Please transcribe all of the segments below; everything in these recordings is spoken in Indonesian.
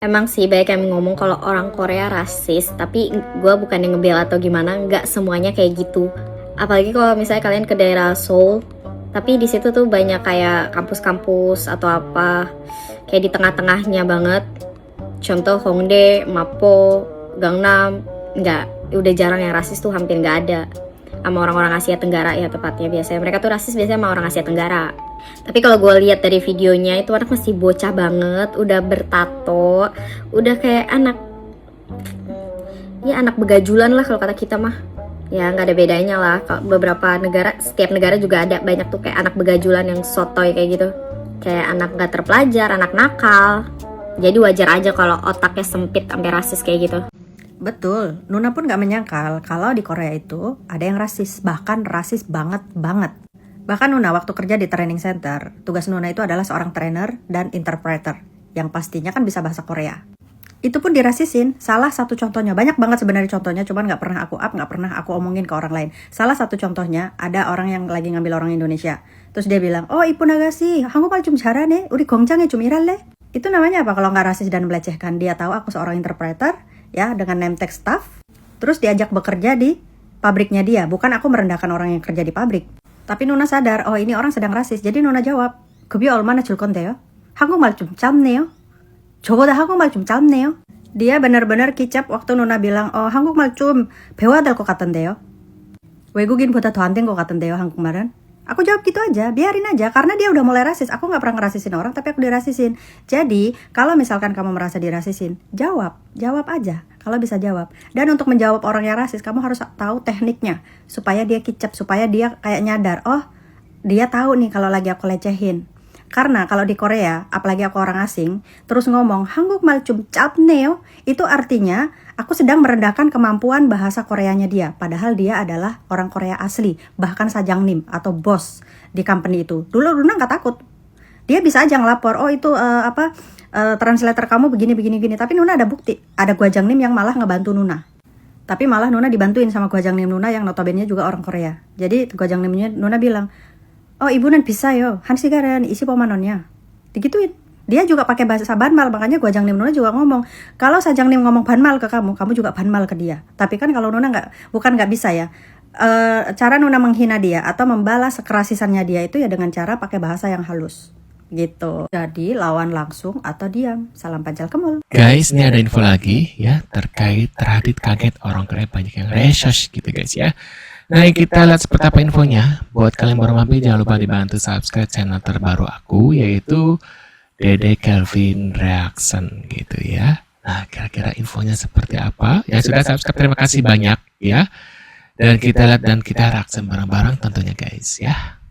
Emang sih banyak yang ngomong kalau orang Korea rasis, tapi gue bukan yang ngebela atau gimana, nggak semuanya kayak gitu. Apalagi kalau misalnya kalian ke daerah Seoul, tapi di situ tuh banyak kayak kampus-kampus atau apa, kayak di tengah-tengahnya banget. Contoh Hongdae, Mapo, Gangnam, nggak, udah jarang yang rasis tuh, hampir nggak ada. Sama orang-orang Asia Tenggara ya tepatnya, biasanya mereka tuh rasis biasanya sama orang Asia Tenggara. Tapi kalau gue lihat dari videonya itu anak masih bocah banget, udah bertato, udah kayak anak begajulan lah kalau kata kita mah. Ya nggak ada bedanya lah. Beberapa negara, setiap negara juga ada banyak tuh kayak anak begajulan yang sotoy kayak gitu, kayak anak gak terpelajar, anak nakal. Jadi wajar aja kalau otaknya sempit sampai rasis kayak gitu. Betul, Nuna pun gak menyangkal kalau di Korea itu ada yang rasis, bahkan rasis banget. Bahkan Nuna waktu kerja di training center, tugas Nuna itu adalah seorang trainer dan interpreter, yang pastinya kan bisa bahasa Korea. Itu pun dirasisin, salah satu contohnya, banyak banget sebenarnya contohnya, cuman gak pernah aku gak pernah aku omongin ke orang lain. Salah satu contohnya, ada orang yang lagi ngambil orang Indonesia. Terus dia bilang, oh ibu Nagasi, 한국말 좀 잘하네, 우리 공장에 좀 일할래? Itu namanya apa kalau gak rasis dan melecehkan? Dia tahu aku seorang interpreter, ya dengan name tag staff, terus diajak bekerja di pabriknya dia. Bukan aku merendahkan orang yang kerja di pabrik, tapi Nuna sadar, oh ini orang sedang rasis. Jadi Nuna jawab, 급여 얼마나 줄 건데요? 한국말 좀 짧네요. 저보다 한국말 좀 짧네요. Dia benar-benar kicap waktu Nuna bilang, oh 한국말 좀 배워야 될 것 같던데요. 외국인보다 더 안 된 것 같던데요, 한국말은. Aku jawab gitu aja, biarin aja, karena dia udah mulai rasis. Aku gak pernah ngerasisin orang, tapi aku dirasisin. Jadi, kalau misalkan kamu merasa dirasisin, jawab aja, kalau bisa jawab. Dan untuk menjawab orang yang rasis, kamu harus tahu tekniknya, supaya dia kicap, supaya dia kayak nyadar, oh, dia tahu nih kalau lagi aku lecehin. Karena kalau di Korea, apalagi aku orang asing, terus ngomong 한국말 좀 짧네요, itu artinya aku sedang merendahkan kemampuan bahasa Koreanya dia. Padahal dia adalah orang Korea asli, bahkan sajangnim atau bos di company itu. Dulu Luna nggak takut, dia bisa aja ngelapor, oh itu translator kamu begini. Tapi Nuna ada bukti, ada Gwajangnim yang malah ngebantu Nuna. Tapi malah Nuna dibantuin sama Gwajangnim Nuna yang notabene juga orang Korea. Jadi Gwajangnimnya Nuna bilang, oh ibu는 비싸요. 한 시간은 25만 원이야. Digituin. Dia juga pakai bahasa banmal, makanya Gwajangnim Nuna juga ngomong, kalau Sajangnim ngomong banmal ke kamu, kamu juga banmal ke dia. Tapi kan kalau Nuna bukan nggak bisa ya. Cara Nuna menghina dia atau membalas kerasisannya dia itu ya dengan cara pakai bahasa yang halus. Gitu. Jadi lawan langsung atau diam. Salam pancal kemul. Guys, ini ada info lagi ya terkait Radit kaget orang Korea banyak yang research gitu guys ya. Nah, kita lihat seperti apa infonya. Buat kalian baru mampir, jangan lupa dibantu subscribe channel terbaru aku, yaitu Dede Kelvin Reaction gitu ya. Nah, kira-kira infonya seperti apa? Yang sudah subscribe, terima kasih banyak ya. Dan kita lihat dan kita reaction bareng-bareng tentunya guys ya.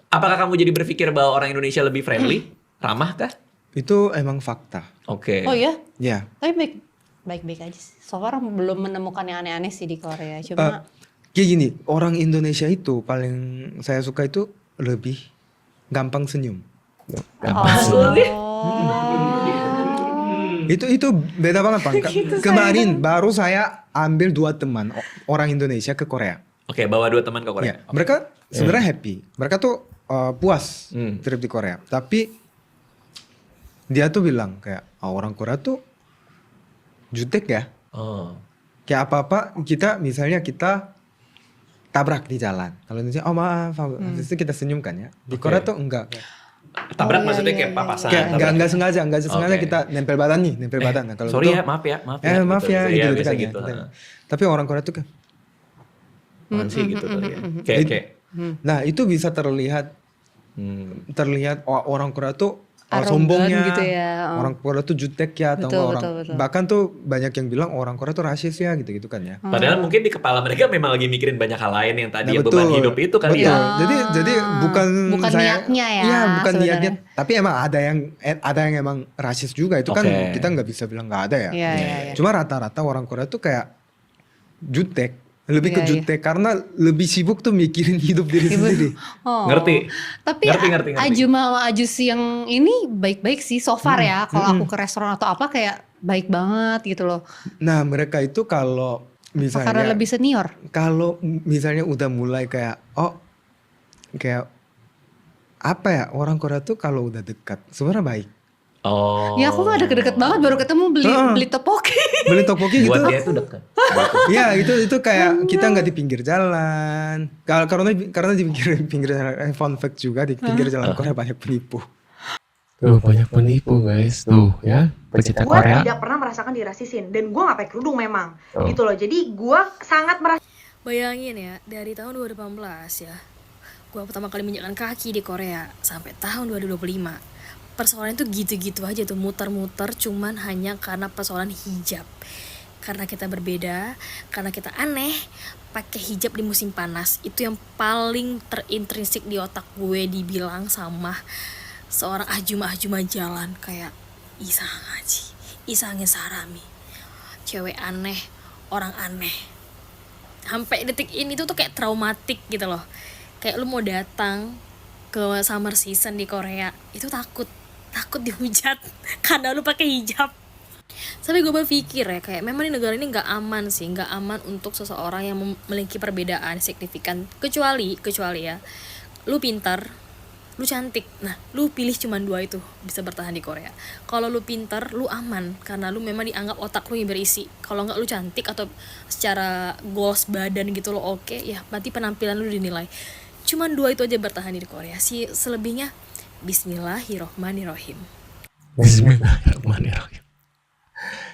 Apakah kamu jadi berpikir bahwa orang Indonesia lebih friendly? Ramah kah? Itu emang fakta. Oke. Oh ya? Ya. Tapi baik-baik aja sih. So far belum menemukan yang aneh-aneh sih di Korea. Cuma Kayak gini, orang Indonesia itu paling saya suka itu lebih gampang senyum. Itu beda banget Bang. Kemarin baru saya ambil 2 teman orang Indonesia ke Korea. Oke, bawa 2 teman ke Korea. Ya, mereka sebenarnya happy. Mereka tuh puas trip di Korea. Tapi dia tuh bilang kayak orang Korea tuh jutek ya. Oh. Kayak apa-apa misalnya kita tabrak di jalan. Kalau Indonesia, oh maaf, habis itu kita senyum kan ya. Di Korea tuh enggak. Tabrak maksudnya kayak papasan. Kayak enggak sengaja kita nempel badan. Nah, kalau sorry itu, ya, maaf ya. maaf gitu. ya, Iya, gitu biasa kan gitu. ya. Tapi orang Korea tuh kan. Apaan sih gitu kali ya. Kayak. Nah, itu bisa terlihat orang Korea tuh arogan sombongnya, gitu ya. orang Korea tuh jutek ya, atau Betul. bahkan tuh banyak yang bilang orang Korea tuh rasis ya, gitu kan ya. Padahal mungkin di kepala mereka memang lagi mikirin banyak hal lain yang tadi Nah, beban hidup itu kali betul. ya. Jadi bukan niatnya ya. Iya, bukan sebenarnya. niatnya. Tapi emang ada yang emang rasis juga. Itu kan Oke. kita nggak bisa bilang nggak ada ya. Iya. Cuma rata-rata orang Korea tuh kayak jutek. Lebih ke Iya. jutek karena lebih sibuk tuh mikirin hidup diri sendiri. Oh. Ngerti. Tapi Ngerti. Ajuma sama Ajus yang ini baik-baik sih so far ya. Kalau aku ke restoran atau apa kayak baik banget gitu loh. Nah, mereka itu kalau misalnya Karena lebih senior. kalau misalnya udah mulai kayak kayak apa ya, orang Korea tuh kalau udah dekat sebenarnya baik. Oh. Ya aku mah deket-deket banget baru ketemu beli topoki. Beli tteokbokki gitu. Buat dia tuh dekat. Iya, itu kayak kita nggak di pinggir jalan. Karena di pinggir jalan, fun fact juga di pinggir jalan Korea banyak penipu. Tuh banyak penipu guys. Tuh ya, pecinta Gue Korea. tidak pernah merasakan dirasisin dan gue nggak pakai kerudung memang Oh. gitu loh. Jadi gue sangat merasa. Bayangin ya, dari tahun 2018 ya, gue pertama kali menjalan kaki di Korea sampai tahun 2025. Persoalan itu gitu-gitu aja tuh, muter-muter cuman hanya karena persoalan hijab. Karena kita berbeda, karena kita aneh, pakai hijab di musim panas. Itu yang paling terintrinsik di otak gue dibilang sama seorang ahjuma jalan kayak Isa ngaji, Isa sarami, cewek aneh, orang aneh. Sampai detik ini tuh kayak traumatik gitu loh. Kayak lu mau datang ke summer season di Korea itu takut dihujat karena lu pakai hijab. Sampai gue berpikir ya, kayak memang di negara ini nggak aman sih, nggak aman untuk seseorang yang memiliki perbedaan signifikan, kecuali ya lu pintar, lu cantik, nah lu pilih cuman 2 itu bisa bertahan di Korea. Kalau lu pintar, lu aman karena lu memang dianggap otak lu yang berisi. Kalau nggak lu cantik atau secara goals badan gitu lo oke, ya berarti penampilan lu dinilai. Cuman 2 itu aja bertahan di Korea sih, selebihnya Bismillahirrohmanirrohim. Bismillahirrahmanirrahim.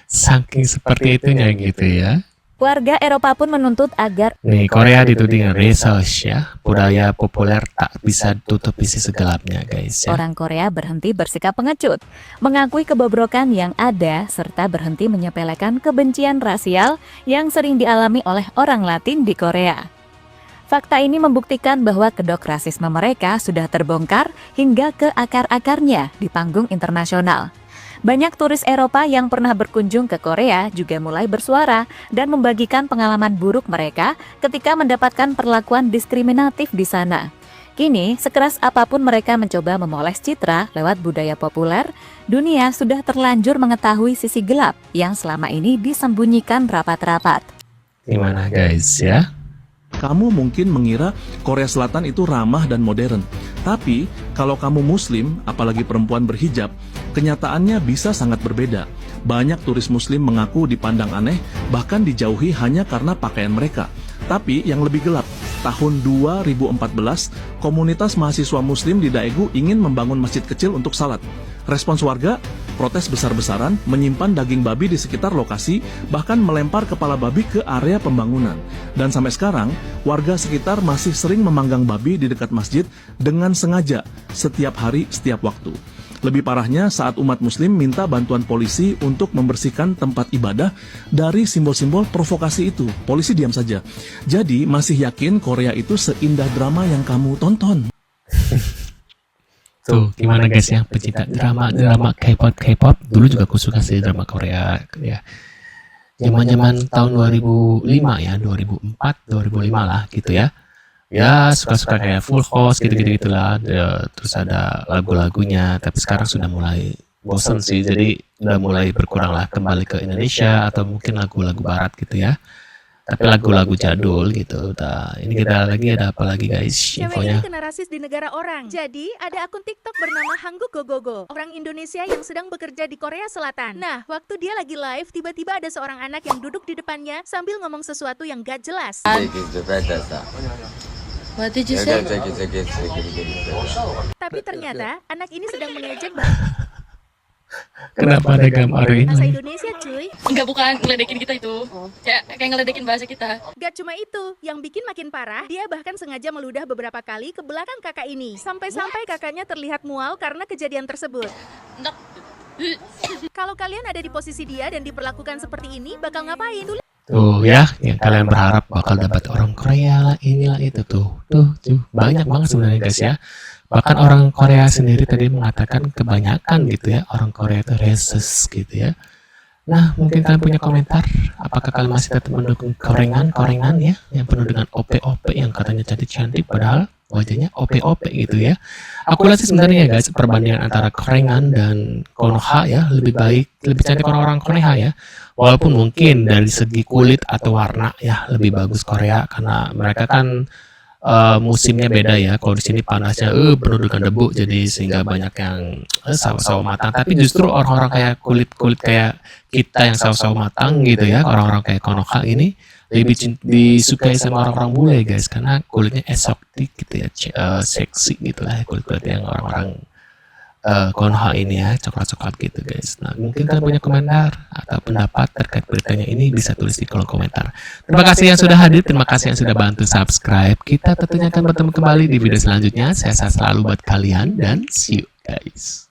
Saking seperti itunya gitu ya. Warga Eropa pun menuntut agar Nih, Korea dituding resource ya, budaya populer tak bisa tutup sisi segelapnya guys ya. orang Korea berhenti bersikap pengecut, mengakui kebobrokan yang ada, serta berhenti menyepelekan kebencian rasial yang sering dialami oleh orang Latin di Korea. Fakta ini membuktikan bahwa kedok rasisme mereka sudah terbongkar hingga ke akar-akarnya di panggung internasional. Banyak turis Eropa yang pernah berkunjung ke Korea juga mulai bersuara dan membagikan pengalaman buruk mereka ketika mendapatkan perlakuan diskriminatif di sana. Kini, sekeras apapun mereka mencoba memoles citra lewat budaya populer, dunia sudah terlanjur mengetahui sisi gelap yang selama ini disembunyikan rapat-rapat. Gimana guys ya? Kamu mungkin mengira Korea Selatan itu ramah dan modern. Tapi, kalau kamu muslim, apalagi perempuan berhijab, kenyataannya bisa sangat berbeda. Banyak turis muslim mengaku dipandang aneh, bahkan dijauhi hanya karena pakaian mereka. Tapi yang lebih gelap, tahun 2014, komunitas mahasiswa muslim di Daegu ingin membangun masjid kecil untuk salat. Respons warga, protes besar-besaran, menyimpan daging babi di sekitar lokasi, bahkan melempar kepala babi ke area pembangunan. Dan sampai sekarang, warga sekitar masih sering memanggang babi di dekat masjid dengan sengaja, setiap hari, setiap waktu. Lebih parahnya saat umat muslim minta bantuan polisi untuk membersihkan tempat ibadah dari simbol-simbol provokasi itu. Polisi diam saja. Jadi masih yakin Korea itu seindah drama yang kamu tonton. Tuh, gimana guys ya, pecinta drama K-pop. Dulu juga aku suka sih drama Korea ya. Zaman-zaman tahun 2005 ya, 2004, 2005 lah gitu ya. Ya, suka-suka kayak Full House gitu-gitu lah. Terus ada lagu-lagunya, tapi sekarang sudah mulai bosen sih. Jadi udah mulai berkurang lah, kembali ke Indonesia atau mungkin lagu-lagu barat gitu ya. Tapi lagu-lagu jadul gitu. Nah, ini kita lagi ada apa lagi guys Cewek infonya? ini kena rasis di negara orang. Jadi, ada akun TikTok bernama Hangguk Gogogo, orang Indonesia yang sedang bekerja di Korea Selatan. Nah, waktu dia lagi live, tiba-tiba ada seorang anak yang duduk di depannya sambil ngomong sesuatu yang gak jelas. What did you say? Tapi ternyata, anak ini sedang mengejek Kenapa ada gambar bahasa ini? Indonesia, cuy. Enggak, bukan ngeledekin kita itu. Kayak ngeledekin bahasa kita. Gak cuma itu, yang bikin makin parah, dia bahkan sengaja meludah beberapa kali ke belakang kakak ini. Sampai-sampai kakaknya terlihat mual karena kejadian tersebut. Kalau kalian ada di posisi dia dan diperlakukan seperti ini, bakal ngapain? Tuh ya, yang kalian berharap bakal dapat orang Korea lah, inilah itu tuh. Tuh, banyak banget sebenarnya guys ya. Bahkan orang Korea sendiri tadi mengatakan kebanyakan gitu ya, orang Korea itu racist gitu ya. Nah, mungkin kalian punya komentar, apakah kalian masih tetap mendukung korengan ya, yang penuh dengan OP-OP yang katanya cantik-cantik, padahal wajahnya OP-OP gitu ya. Aku lihat sih sebenarnya guys, perbandingan antara korengan dan Konoha ya, lebih cantik orang-orang Korea ya. Walaupun mungkin dari segi kulit atau warna ya, lebih bagus Korea, karena mereka kan musimnya beda ya. Kalau di sini panasnya penuh dengan debu, jadi sehingga banyak yang sawo-sawo matang. Tapi justru orang-orang kayak kulit kayak kita yang sawo-sawo matang gitu ya, orang-orang kayak Konoha ini lebih disukai sama orang-orang bule guys, karena kulitnya eksotik gitu ya, seksi gitu lah kulit-kulit yang orang-orang Konoha ini ya, coklat-coklat gitu guys. Nah, mungkin kalian punya komentar atau pendapat terkait beritanya ini, bisa tulis di kolom komentar. Terima kasih yang sudah hadir, terima kasih yang sudah bantu subscribe. Kita tentunya akan bertemu kembali di video selanjutnya. Saya selalu buat kalian dan see you guys.